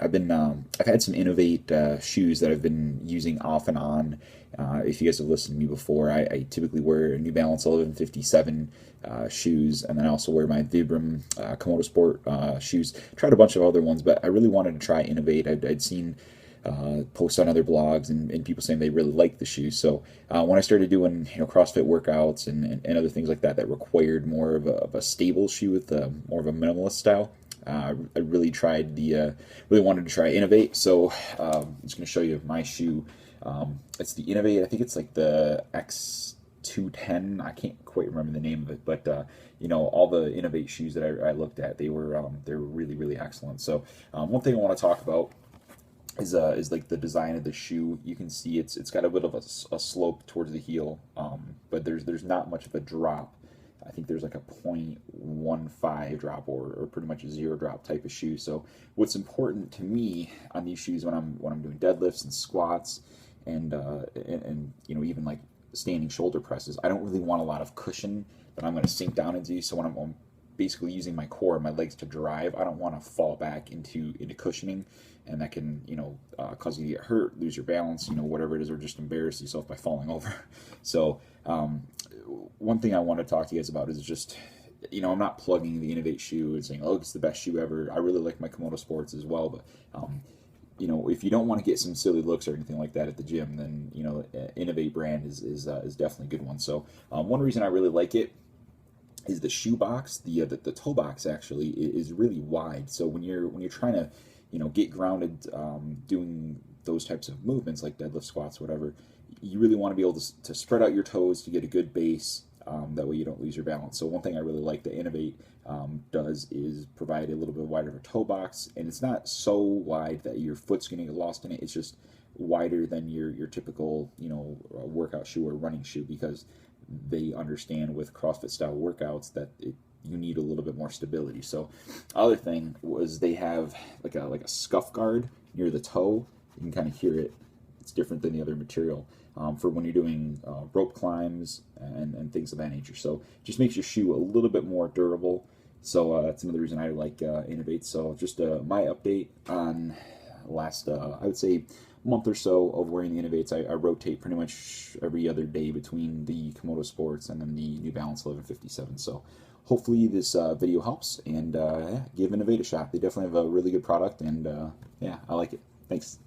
I've had some Inov-8 shoes that I've been using off and on. If you guys have listened to me before, I typically wear New Balance 1157 shoes, and then I also wear my Vibram Komodo Sport shoes. Tried a bunch of other ones, but I really wanted to try Inov-8. I'd seen posts on other blogs and people saying they really like the shoes. So when I started doing CrossFit workouts and other things like that that required more of a stable shoe with more of a minimalist style, I really really wanted to try Inov-8. So I'm just going to show you my shoe. It's the Inov-8. I think it's like the X210. I can't quite remember the name of it, but all the Inov-8 shoes that I looked at, they were really really excellent. So one thing I want to talk about is like the design of the shoe. You can see it's got a bit of a slope towards the heel, but there's not much of a drop. I think there's like a 0.15 drop or pretty much a zero drop type of shoe. So what's important to me on these shoes when I'm doing deadlifts and squats and even like standing shoulder presses, I don't really want a lot of cushion that I'm going to sink down into. So when I'm basically using my core and my legs to drive, I don't want to fall back into cushioning, and that can cause you to get hurt, lose your balance, whatever it is, or just embarrass yourself by falling over. So one thing I want to talk to you guys about is just, I'm not plugging the Inov-8 shoe and saying, oh, it's the best shoe ever. I really like my Komodo Sports as well, but if you don't want to get some silly looks or anything like that at the gym, then Inov-8 brand is definitely a good one. So one reason I really like it is the shoe box. The toe box actually is really wide. So when you're trying to get grounded doing those types of movements like deadlift, squats, whatever, you really want to be able to spread out your toes to get a good base. That way you don't lose your balance. So one thing I really like that Inov-8 does is provide a little bit wider of a toe box, and it's not so wide that your foot's going to get lost in it. It's just wider than your typical workout shoe or running shoe, because they understand with CrossFit style workouts that you need a little bit more stability. So other thing was they have like a scuff guard near the toe. You can kind of hear it. It's different than the other material for when you're doing rope climbs and things of that nature. So it just makes your shoe a little bit more durable. So that's another reason I like Inov-8. So just my update on last, I would say, month or so of wearing the Inov-8s. I rotate pretty much every other day between the Komodo Sports and then the New Balance 1157. So hopefully this video helps, and give Inov-8 a shot. They definitely have a really good product, and yeah, I like it. Thanks.